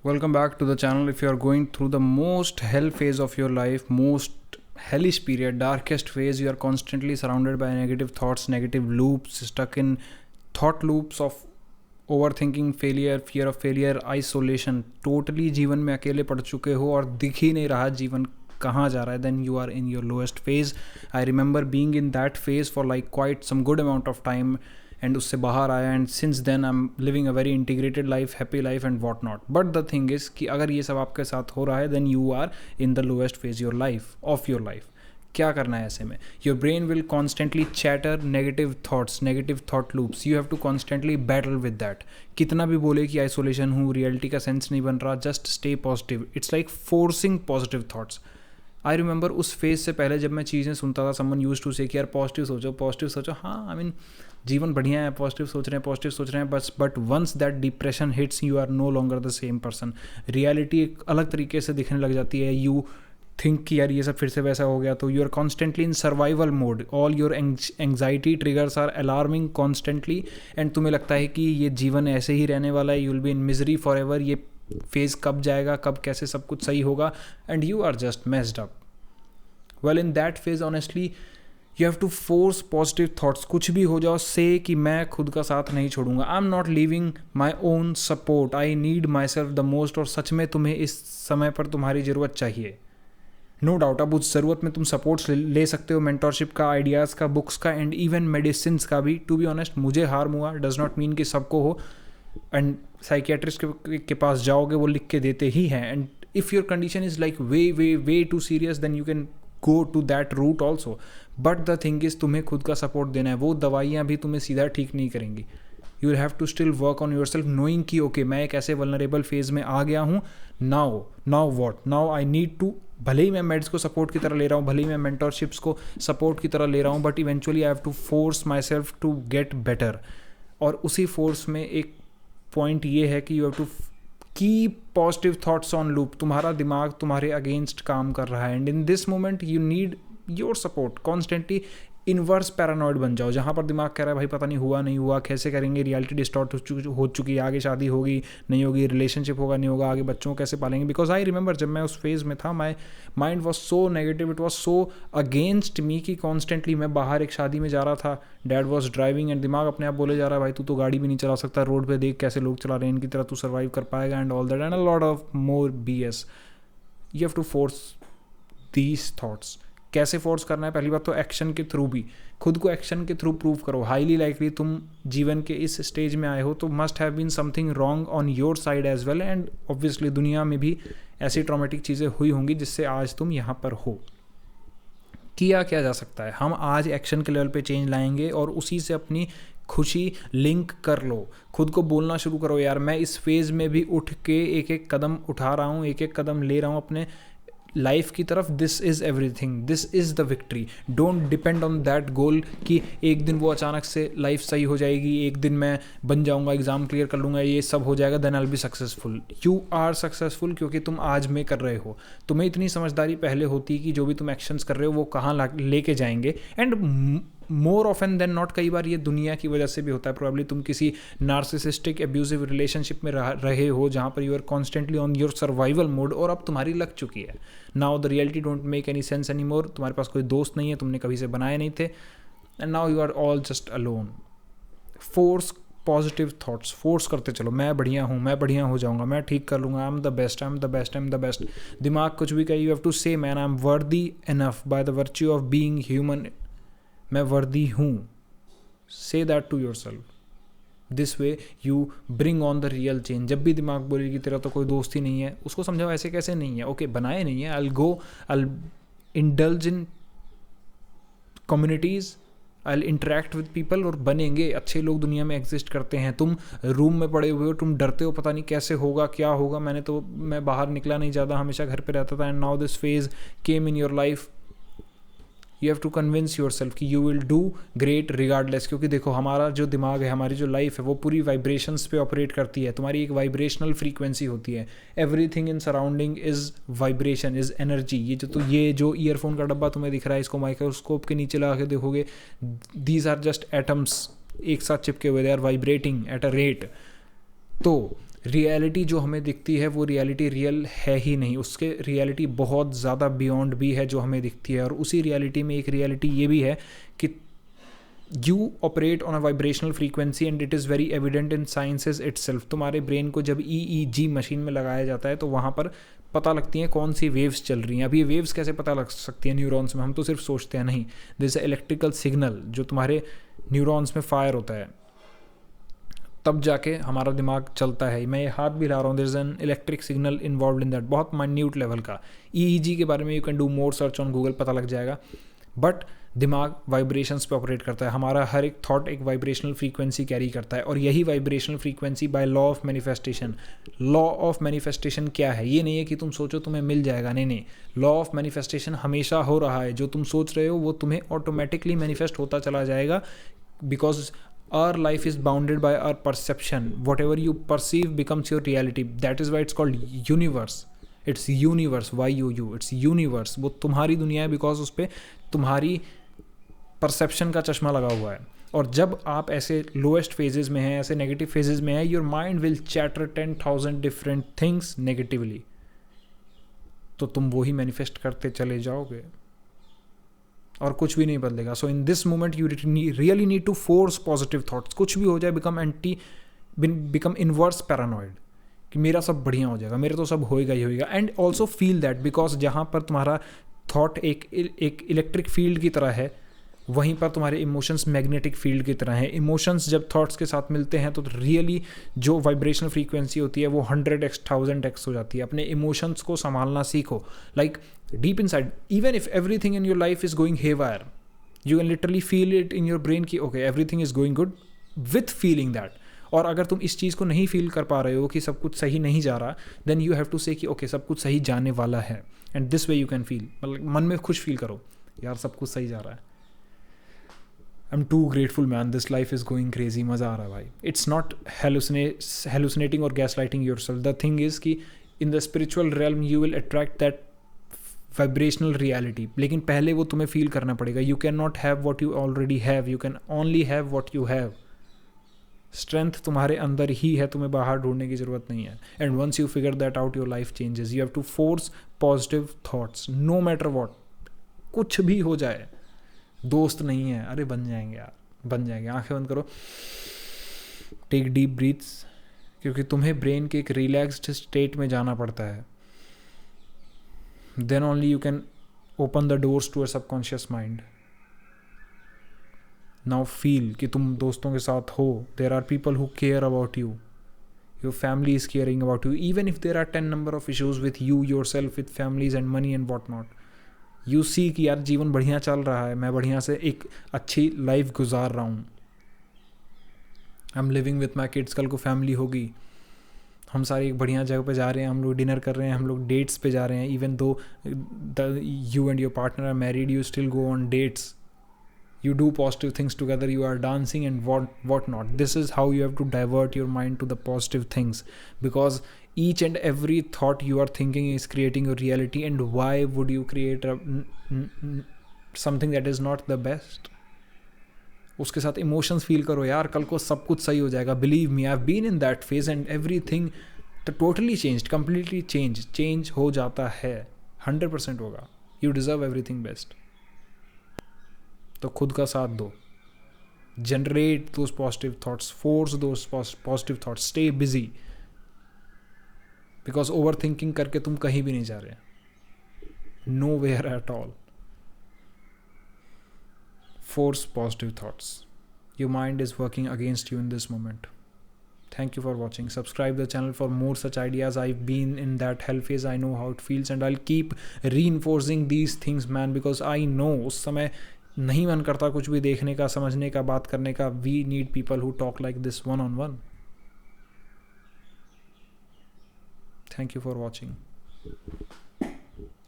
Welcome back to the channel. If you are going through the most hell phase of your life, most hellish period, darkest phase, you are constantly surrounded by negative thoughts, negative loops, stuck in thought loops of overthinking, failure, fear of failure, isolation, totally जीवन में अकेले पड़ चुके हो और दिख ही नहीं रहा जीवन कहाँ जा रहा है, then you are in your lowest phase. I remember being in that phase for like quite some good amount of time and उससे बाहर आया and since then I'm living a very integrated life, happy life and what not. But the thing is कि अगर ये सब आपके साथ हो रहा है then you are in the lowest phase of your life. क्या करना है ऐसे में? Your brain will constantly chatter negative thoughts, negative thought loops. You have to constantly battle with that. कितना भी बोले कि आइसोलेशन हूँ, रियलिटी का सेंस नहीं बन रहा, just stay positive. It's like forcing positive thoughts. I remember उस फेज से पहले जब मैं चीज़ें सुनता था, समवन यूज टू से कि यार पॉजिटिव सोचो, हाँ आई मीन जीवन बढ़िया है, पॉजिटिव सोच रहे हैं बस. But once that depression hits you are no longer the same person. Reality एक अलग तरीके से दिखने लग जाती है. यू थिंक कि यार ये सब फिर से वैसा हो गया, तो you are constantly in survival mode. All your anxiety triggers are alarming constantly and तुम्हें लगता है कि ये जीवन ऐसे ही रहने वाला है, you will be in misery for ever. ये फेज़ कब जाएगा, कब कैसे सब कुछ सही होगा, and you are just messed up. Well in that phase honestly you have to force positive thoughts. कुछ भी हो जाओ, से कि मैं खुद का साथ नहीं छोड़ूंगा. I am not leaving my own support, I need my self the most. और सच में तुम्हें इस समय पर तुम्हारी ज़रूरत चाहिए, नो डाउट. अब उस ज़रूरत में तुम सपोर्ट्स ले सकते हो, मेंटरशिप का, आइडियाज़ का, बुक्स का एंड इवन मेडिसिन का भी. टू बी ऑनेस्ट मुझे हार्म हुआ डज नॉट मीन कि सबको हो. एंड साइकियाट्रिस्ट के पास जाओगे, वो लिख के देते ही हैं. And if your condition is like way too serious then you can go to that route also. But the thing is तुम्हें खुद का सपोर्ट देना है. वो दवाइयाँ भी तुम्हें सीधा ठीक नहीं करेंगी. You will have to still work on yourself, knowing कि ओके मैं एक ऐसे वल्नरेबल फेज में आ गया हूँ. Now what, now I need to. भले ही मैं मेड्स को सपोर्ट की तरह ले रहा हूँ, भले ही मैं मेंटरशिप्स को सपोर्ट की तरह ले रहा हूँ, but eventually I have to force myself to get better. और उसी फोर्स में एक पॉइंट ये है कि you have to keep positive thoughts on loop. तुम्हारा दिमाग तुम्हारे अगेंस्ट काम कर रहा है and in this moment you need your support. Constantly inverse paranoid बन जाओ, जहाँ पर दिमाग कह रहा है भाई पता नहीं हुआ नहीं हुआ, कैसे करेंगे, रियलिटी डिस्टॉर्ट हो चुकी है, आगे शादी होगी नहीं होगी, रिलेशनशिप होगा नहीं होगा, आगे बच्चों को कैसे पालेंगे. बिकॉज आई रिमेंबर जब मैं उस फेज़ में था, my mind was so negative, it was so against me कि कॉन्स्टेंटली मैं बाहर एक शादी में जा रहा था, डैड वॉज ड्राइविंग एंड दिमाग अपने आप बोले जा रहा है भाई तू तो गाड़ी भी नहीं चला सकता, रोड पे देख कैसे लोग चला रहे हैं, इनकी तरह तू सर्वाइव कर पाएगा and all that and a lot of more BS. You have to force these thoughts. कैसे फोर्स करना है? पहली बात तो एक्शन के थ्रू भी, खुद को एक्शन के थ्रू प्रूव करो. हाईली लाइकली तुम जीवन के इस स्टेज में आए हो तो must have been something wrong on your side as well and obviously दुनिया में भी ऐसी ट्रॉमेटिक चीज़ें हुई होंगी जिससे आज तुम यहाँ पर हो. किया क्या जा सकता है? हम आज एक्शन के लेवल पे चेंज लाएंगे और उसी से अपनी खुशी लिंक कर लो. खुद को बोलना शुरू करो यार मैं इस फेज़ में भी उठ के एक एक कदम उठा रहा हूँ, एक एक कदम ले रहा हूँ अपने लाइफ की तरफ. This is everything, this is the victory. Don't depend on that goal कि एक दिन वो अचानक से लाइफ सही हो जाएगी, एक दिन मैं बन जाऊंगा, एग्ज़ाम क्लियर कर लूँगा, ये सब हो जाएगा, then I will be successful. You are successful क्योंकि तुम आज में कर रहे हो. तुम्हें इतनी समझदारी पहले होती कि जो भी तुम एक्शंस कर रहे हो वो कहाँ लेके जाएंगे. And more often than not कई बार ये दुनिया की वजह से भी होता है. प्रोबेबली तुम किसी नार्सिसिस्टिक एब्यूजिव रिलेशनशिप में रहे हो जहाँ पर you are constantly on your survival mode और अब तुम्हारी लग चुकी है. Now the reality don't make any sense any more. तुम्हारे पास कोई दोस्त नहीं है, तुमने कभी से बनाए नहीं थे and now you are all just alone. Force positive thoughts, force करते चलो मैं बढ़िया हूँ, मैं बढ़िया हो जाऊँगा, मैं ठीक कर लूँगा, I am the best, I am the best, I am the best. दिमाग कुछ भी कहे, you have to say man I am worthy enough by the virtue of being human. मैं वर्दी हूँ. Say that to yourself. This way you bring on the real change. जब भी दिमाग बोले कि तेरा तो कोई दोस्त ही नहीं है, उसको समझाओ ऐसे कैसे नहीं है. ओके बनाए नहीं है, I'll indulge in communities, I'll interact with people और बनेंगे. अच्छे लोग दुनिया में एग्जिस्ट करते हैं. तुम रूम में पड़े हुए हो, तुम डरते हो पता नहीं कैसे होगा क्या होगा. मैं बाहर निकला नहीं ज़्यादा, हमेशा घर पे रहता था and now this phase came in your life. You have to convince yourself कि you will do great regardless. क्योंकि देखो हमारा जो दिमाग है, हमारी जो लाइफ है वो पूरी वाइब्रेशंस पे ऑपरेट करती है. तुम्हारी एक वाइब्रेशनल फ्रीक्वेंसी होती है. Everything in surrounding is vibration, is energy. ये जो ईयरफोन का डब्बा तुम्हें दिख रहा है, इसको माइक्रोस्कोप के नीचे लगा के देखोगे, दीज आर जस्ट एटम्स एक साथ चिपके हुए, they are vibrating at a rate. तो रियलिटी जो हमें दिखती है वो रियलिटी रियल है ही नहीं, उसके रियलिटी बहुत ज़्यादा बियॉन्ड भी है जो हमें दिखती है। और उसी रियलिटी में एक रियलिटी ये भी है कि you operate on a vibrational frequency and it is very evident in sciences itself. तुम्हारे ब्रेन को जब EEG मशीन में लगाया जाता है तो वहाँ पर पता लगती हैं कौन सी वेव्स चल रही हैं। अब ये वेव्स कैसे पता लग सकती हैं न्यूरॉन्स में, हम तो सिर्फ सोचते हैं, नहीं, दिस इलेक्ट्रिकल सिग्नल जो तुम्हारे न्यूरॉन्स में फायर होता है तब जाके हमारा दिमाग चलता है। मैं ये हाथ भी ला रहा हूँ, there is an electric signal involve in that, बहुत माइन्यूट लेवल का। EEG के बारे में you can do more search on Google, पता लग जाएगा। बट दिमाग वाइब्रेशंस पे ऑपरेट करता है, हमारा हर एक थॉट एक वाइब्रेशनल फ्रीक्वेंसी कैरी करता है, और यही vibrational frequency by law of manifestation. Law of manifestation क्या है? ये नहीं है कि तुम सोचो तुम्हें मिल जाएगा, नहीं नहीं, लॉ ऑफ मैनिफेस्टेशन हमेशा हो रहा है। जो तुम सोच रहे हो वो तुम्हें ऑटोमेटिकली मैनिफेस्ट होता चला जाएगा, because our life is bounded by our perception. Whatever you perceive becomes your reality. That is why it's called universe. It's universe, YUU, it's universe. वो तुम्हारी दुनिया है बिकॉज उस पर तुम्हारी परसेप्शन का चश्मा लगा हुआ है। और जब आप ऐसे लोएस्ट फेजेस में हैं, ऐसे नेगेटिव फेजेस में हैं, your mind will chatter 10,000 different things negatively, तो तुम वही मैनिफेस्ट करते चले जाओगे और कुछ भी नहीं बदलेगा। So in this moment you really need to force positive thoughts. कुछ भी हो जाए, बिकम इनवर्स पैरानॉइड कि मेरा सब बढ़िया हो जाएगा, मेरा तो सब होएगा ही होएगा। And also feel that, because जहाँ पर तुम्हारा थॉट एक इलेक्ट्रिक फील्ड की तरह है, वहीं पर तुम्हारे इमोशंस मैग्नेटिक फील्ड की तरह हैं। इमोशंस जब थॉट्स के साथ मिलते हैं तो रियली जो वाइब्रेशनल फ्रीक्वेंसी होती है वो 100x 1000x हो जाती है। अपने इमोशंस को संभालना सीखो। Like deep inside, even if everything in your life is going haywire, you can literally feel it in your brain कि okay, everything is going good, with feeling that. और अगर तुम इस चीज़ को नहीं फील कर पा रहे हो कि सब कुछ सही नहीं जा रहा, then you have to say कि okay, सब कुछ सही जाने वाला है, and this way you can feel, मतलब मन में खुश फील करो, यार सब कुछ सही जा रहा है, I'm too grateful man, this life is going crazy, मज़ा आ रहा है भाई। It's not hallucinating or gaslighting yourself. The thing is कि in the spiritual realm you will attract that vibrational reality, लेकिन पहले वो तुम्हें फील करना पड़ेगा। You can not have what you already have, you can only have what you have. Strength तुम्हारे अंदर ही है, तुम्हें बाहर ढूंढने की जरूरत नहीं है। And once you figure that out, your life changes. You have to force positive thoughts no matter what, कुछ भी हो जाए। दोस्त नहीं है, अरे बन जाएंगे यार, बन जाएंगे। आंखें बंद करो, टेक डीप ब्रीथ्स, क्योंकि तुम्हें ब्रेन के एक रिलैक्स्ड स्टेट में जाना पड़ता है। then only you can open the doors to a subconscious mind. Now feel कि तुम दोस्तों के साथ हो, there are people who care about you, your family is caring about you, even if there are 10 number of issues with you yourself, with families and money and what not. You see कि यार जीवन बढ़िया चल रहा है, मैं बढ़िया से एक अच्छी लाइफ गुजार रहा हूँ, I'm living with my kids, कल को फैमिली होगी, हम सारे एक बढ़िया जगह पे जा रहे हैं, हम लोग डिनर कर रहे हैं, हम लोग डेट्स पे जा रहे हैं। Even though you and your partner are married, you still go on dates, you do positive things together, you are dancing and what not. This is how you have to divert your mind to the positive things, because each and every thought you are thinking is creating your reality. And why would you create something that is not the best? उसके साथ emotions feel करो यार, कल को सब कुछ सही हो जाएगा। Believe me, I have been in that phase and everything totally changed, completely change हो जाता है, 100% होगा। You deserve everything best. तो खुद का साथ दो, generate those positive thoughts, force those positive thoughts, stay busy, because overthinking करके तुम कहीं भी नहीं जा रहे, nowhere at all. Force positive thoughts. Your mind is working against you in this moment. Thank you for watching. Subscribe the channel for more such ideas. I've been in that hell phase. I know how it feels, and I'll keep reinforcing these things, man, because I know उस समय नहीं मन करता कुछ भी देखने का, समझने का, बात करने का. We need people who talk like this one-on-one. Thank you for watching.